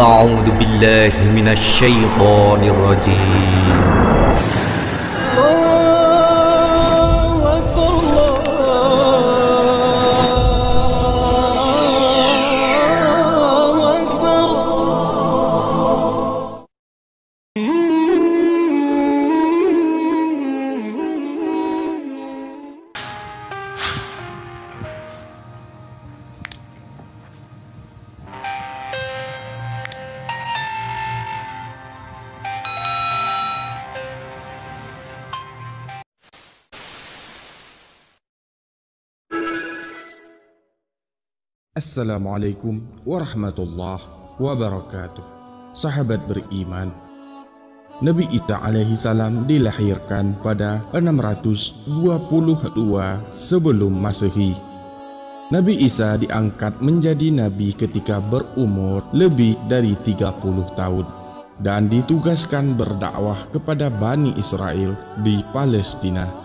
أعوذ بالله من الشيطان الرجيم. Assalamualaikum warahmatullahi wabarakatuh. Sahabat beriman, Nabi Isa alaihi salam dilahirkan pada 622 sebelum Masehi. Nabi Isa diangkat menjadi nabi ketika berumur lebih dari 30 tahun dan ditugaskan berdakwah kepada Bani Israel di Palestina.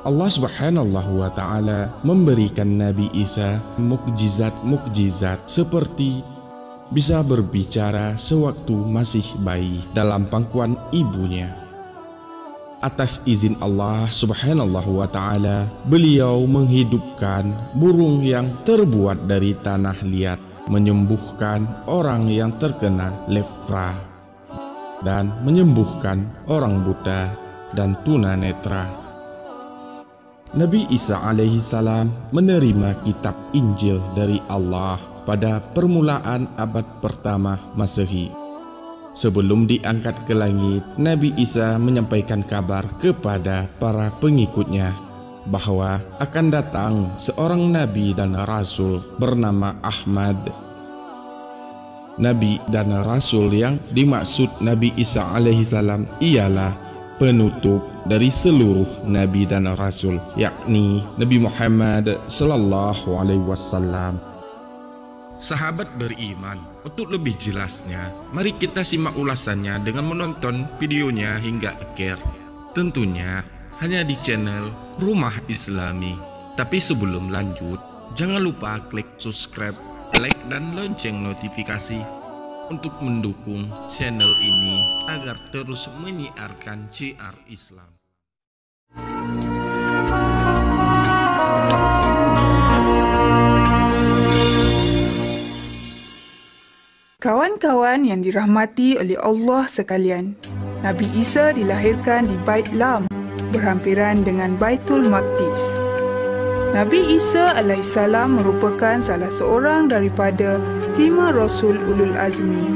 Allah Subhanahu wa Ta'ala memberikan Nabi Isa mukjizat-mukjizat seperti bisa berbicara sewaktu masih bayi dalam pangkuan ibunya. Atas izin Allah Subhanahu wa Ta'ala, beliau menghidupkan burung yang terbuat dari tanah liat, menyembuhkan orang yang terkena lepra, dan menyembuhkan orang buta dan tunanetra. Nabi Isa alaihi salam menerima kitab Injil dari Allah pada permulaan abad pertama Masehi. Sebelum diangkat ke langit, Nabi Isa menyampaikan kabar kepada para pengikutnya bahwa akan datang seorang nabi dan rasul bernama Ahmad. Nabi dan rasul yang dimaksud Nabi Isa alaihi salam ialah penutup dari seluruh nabi dan rasul, yakni Nabi Muhammad sallallahu alaihi wasallam. Sahabat beriman, untuk lebih jelasnya, mari kita simak ulasannya dengan menonton videonya hingga akhir. Tentunya hanya di channel Rumah Islami. Tapi sebelum lanjut, jangan lupa klik subscribe, like dan lonceng notifikasi untuk mendukung channel ini agar terus menyiarkan syiar Islam. Kawan-kawan yang dirahmati oleh Allah sekalian, Nabi Isa dilahirkan di Bait Lam, berhampiran dengan Baitul Maqdis. Nabi Isa alaihissalam merupakan salah seorang daripada 5 Rasul Ulul Azmi.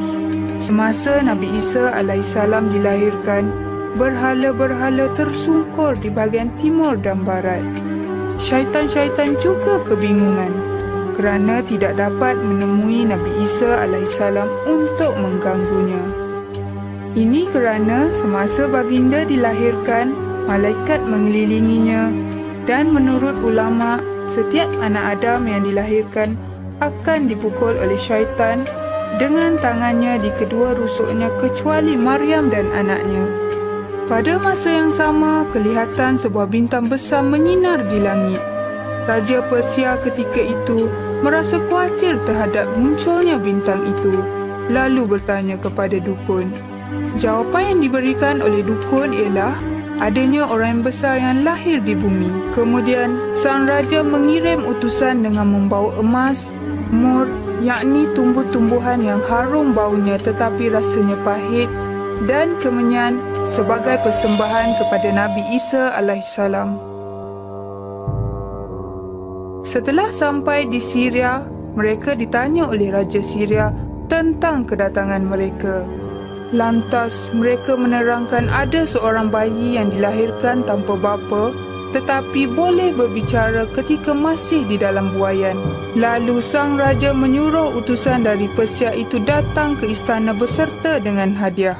Semasa Nabi Isa alaihissalam dilahirkan, berhala-berhala tersungkur di bahagian timur dan barat. Syaitan-syaitan juga kebingungan kerana tidak dapat menemui Nabi Isa alaihissalam untuk mengganggunya. Ini kerana semasa baginda dilahirkan, malaikat mengelilinginya dan menurut ulama, setiap anak Adam yang dilahirkan akan dipukul oleh syaitan dengan tangannya di kedua rusuknya kecuali Maryam dan anaknya. Pada masa yang sama, kelihatan sebuah bintang besar menyinar di langit. Raja Persia ketika itu merasa khawatir terhadap munculnya bintang itu, lalu bertanya kepada dukun. Jawapan yang diberikan oleh dukun ialah adanya orang besar yang lahir di bumi. Kemudian, sang raja mengirim utusan dengan membawa emas, mur, yakni tumbuh-tumbuhan yang harum baunya tetapi rasanya pahit, dan kemenyan sebagai persembahan kepada Nabi Isa alaihissalam. Setelah sampai di Syria, mereka ditanya oleh Raja Syria tentang kedatangan mereka. Lantas mereka menerangkan ada seorang bayi yang dilahirkan tanpa bapa tetapi boleh berbicara ketika masih di dalam buaian. Lalu sang raja menyuruh utusan dari Persia itu datang ke istana beserta dengan hadiah.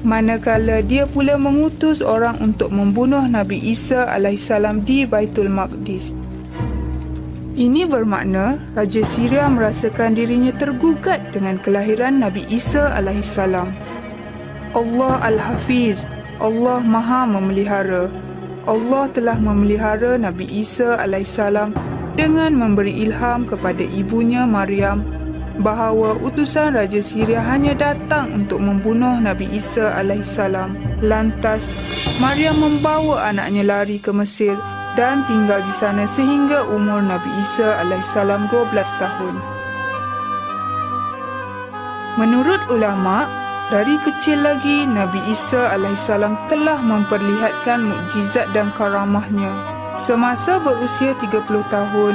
Manakala dia pula mengutus orang untuk membunuh Nabi Isa alaihissalam di Baitul Maqdis. Ini bermakna Raja Syria merasakan dirinya tergugat dengan kelahiran Nabi Isa alaihissalam. Allah Al-Hafiz, Allah Maha Memelihara. Allah telah memelihara Nabi Isa alaihissalam dengan memberi ilham kepada ibunya Maryam bahawa utusan Raja Syria hanya datang untuk membunuh Nabi Isa alaihissalam. Lantas, Maryam membawa anaknya lari ke Mesir dan tinggal di sana sehingga umur Nabi Isa alaihissalam 12 tahun. Menurut ulama, dari kecil lagi Nabi Isa alaihissalam telah memperlihatkan mukjizat dan karamahnya. Semasa berusia 30 tahun,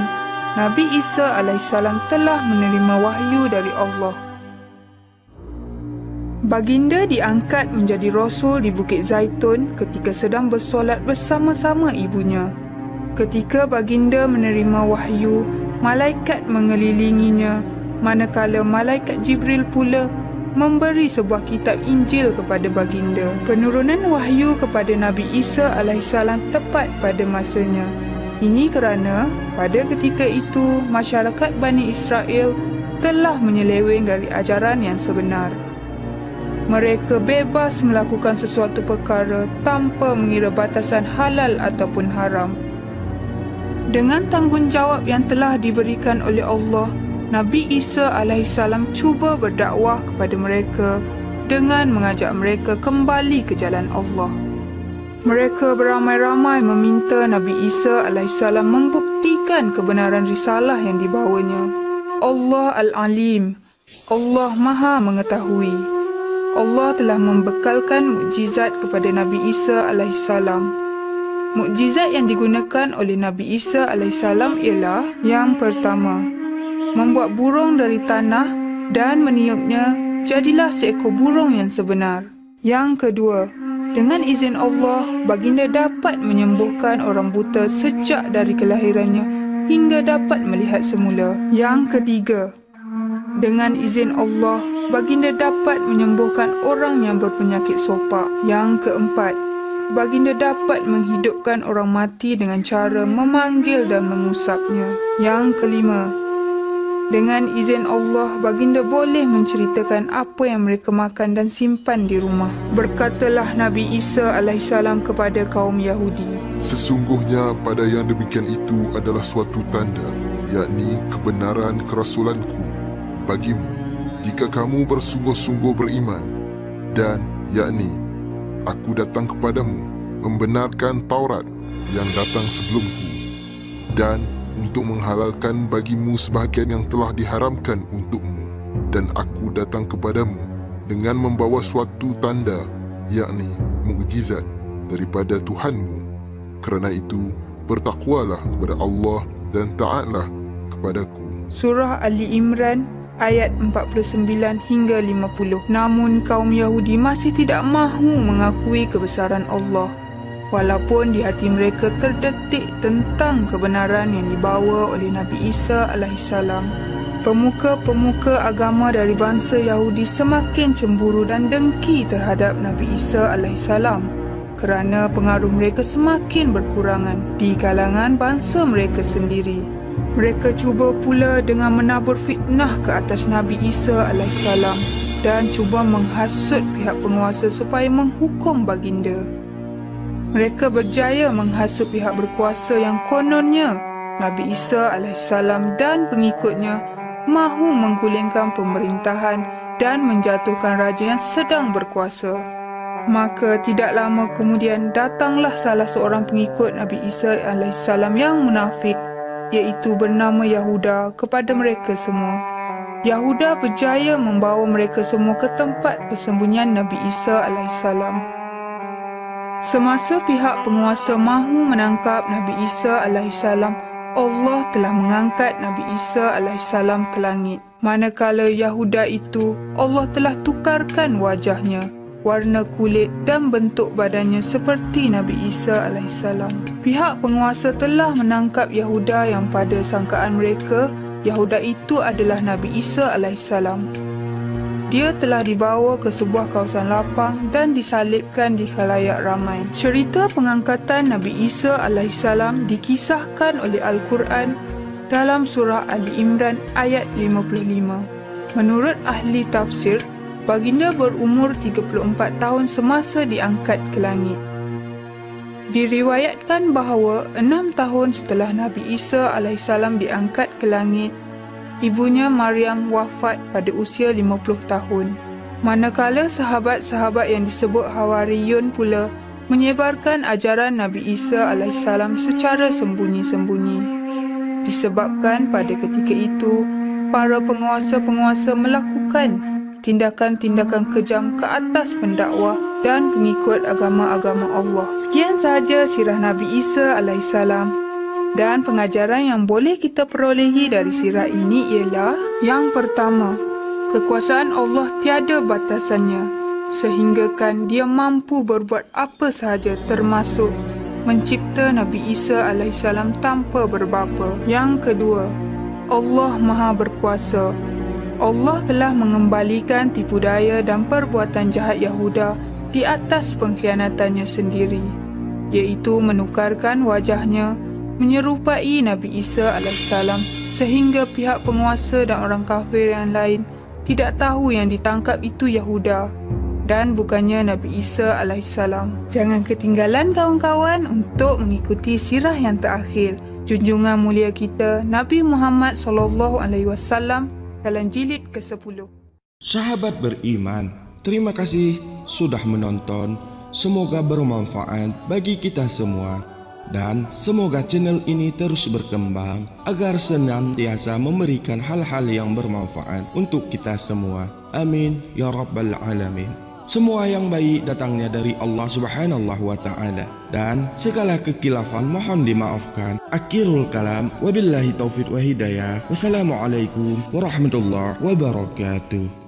Nabi Isa alaihissalam telah menerima wahyu dari Allah. Baginda diangkat menjadi Rasul di Bukit Zaitun ketika sedang bersolat bersama-sama ibunya. Ketika baginda menerima wahyu, malaikat mengelilinginya, manakala malaikat Jibril pula memberi sebuah kitab Injil kepada baginda. Penurunan wahyu kepada Nabi Isa alaihissalam tepat pada masanya. Ini kerana pada ketika itu masyarakat Bani Israel telah menyeleweng dari ajaran yang sebenar. Mereka bebas melakukan sesuatu perkara tanpa mengira batasan halal ataupun haram. Dengan tanggungjawab yang telah diberikan oleh Allah, Nabi Isa alaihissalam cuba berdakwah kepada mereka dengan mengajak mereka kembali ke jalan Allah. Mereka beramai-ramai meminta Nabi Isa alaihissalam membuktikan kebenaran risalah yang dibawanya. Allah Al-Alim, Allah Maha Mengetahui. Allah telah membekalkan mukjizat kepada Nabi Isa alaihissalam. Mukjizat yang digunakan oleh Nabi Isa alaihissalam ialah: yang pertama, membuat burung dari tanah dan meniupnya jadilah seekor burung yang sebenar. Yang kedua, dengan izin Allah, baginda dapat menyembuhkan orang buta sejak dari kelahirannya hingga dapat melihat semula. Yang ketiga, dengan izin Allah, baginda dapat menyembuhkan orang yang berpenyakit sopak. Yang keempat, baginda dapat menghidupkan orang mati dengan cara memanggil dan mengusapnya. Yang kelima, dengan izin Allah, baginda boleh menceritakan apa yang mereka makan dan simpan di rumah. Berkatalah Nabi Isa alaihissalam kepada kaum Yahudi, sesungguhnya pada yang demikian itu adalah suatu tanda, yakni kebenaran kerasulanku bagimu, jika kamu bersungguh-sungguh beriman, dan yakni aku datang kepadamu membenarkan Taurat yang datang sebelumku, dan untuk menghalalkan bagimu sebahagian yang telah diharamkan untukmu, dan aku datang kepadamu dengan membawa suatu tanda, yakni mukjizat daripada Tuhanmu. Kerana itu, bertakwalah kepada Allah dan taatlah kepadaku. Surah Ali Imran ayat 49 hingga 50. Namun kaum Yahudi masih tidak mahu mengakui kebesaran Allah, walaupun di hati mereka terdetik tentang kebenaran yang dibawa oleh Nabi Isa alaihissalam. Pemuka-pemuka agama dari bangsa Yahudi semakin cemburu dan dengki terhadap Nabi Isa alaihissalam kerana pengaruh mereka semakin berkurangan di kalangan bangsa mereka sendiri. Mereka cuba pula dengan menabur fitnah ke atas Nabi Isa alaihissalam dan cuba menghasut pihak penguasa supaya menghukum baginda. Mereka berjaya menghasut pihak berkuasa yang kononnya Nabi Isa alaihissalam dan pengikutnya mahu menggulingkan pemerintahan dan menjatuhkan raja yang sedang berkuasa. Maka tidak lama kemudian datanglah salah seorang pengikut Nabi Isa alaihissalam yang munafik, iaitu bernama Yahuda, kepada mereka semua. Yahuda berjaya membawa mereka semua ke tempat persembunyian Nabi Isa alaihissalam. Semasa pihak penguasa mahu menangkap Nabi Isa alaihissalam, Allah telah mengangkat Nabi Isa alaihissalam ke langit. Manakala Yahuda itu, Allah telah tukarkan wajahnya, warna kulit dan bentuk badannya seperti Nabi Isa alaihissalam. Pihak penguasa telah menangkap Yahuda yang pada sangkaan mereka, Yahuda itu adalah Nabi Isa alaihissalam. Dia telah dibawa ke sebuah kawasan lapang dan disalibkan di khalayak ramai. Cerita pengangkatan Nabi Isa alaihissalam dikisahkan oleh Al-Quran dalam surah Ali Imran ayat 55. Menurut ahli tafsir, baginda berumur 34 tahun semasa diangkat ke langit. Diriwayatkan bahawa 6 tahun setelah Nabi Isa alaihissalam diangkat ke langit, Ibunya Maryam wafat pada usia 50 tahun. Manakala sahabat-sahabat yang disebut Hawariyun pula menyebarkan ajaran Nabi Isa AS secara sembunyi-sembunyi. Disebabkan pada ketika itu, para penguasa-penguasa melakukan tindakan-tindakan kejam ke atas pendakwah dan pengikut agama-agama Allah. Sekian sahaja sirah Nabi Isa AS. Dan pengajaran yang boleh kita perolehi dari sirah ini ialah: yang pertama, kekuasaan Allah tiada batasannya, sehinggakan dia mampu berbuat apa sahaja termasuk mencipta Nabi Isa AS tanpa berbapa. Yang kedua, Allah Maha Berkuasa. Allah telah mengembalikan tipu daya dan perbuatan jahat Yahuda di atas pengkhianatannya sendiri, iaitu menukarkan wajahnya menyerupai Nabi Isa AS sehingga pihak penguasa dan orang kafir yang lain tidak tahu yang ditangkap itu Yahuda dan bukannya Nabi Isa AS. Jangan ketinggalan kawan-kawan untuk mengikuti sirah yang terakhir junjungan mulia kita Nabi Muhammad SAW dalam jilid ke-10. Sahabat beriman, terima kasih sudah menonton. Semoga bermanfaat bagi kita semua. Dan semoga channel ini terus berkembang agar senantiasa memberikan hal-hal yang bermanfaat untuk kita semua. Amin ya rabbal alamin. Semua yang baik datangnya dari Allah Subhanahu wa taala dan segala kekilafan mohon dimaafkan. Akhirul kalam, wabillahi taufiq wa hidayah. Wassalamualaikum warahmatullahi wabarakatuh.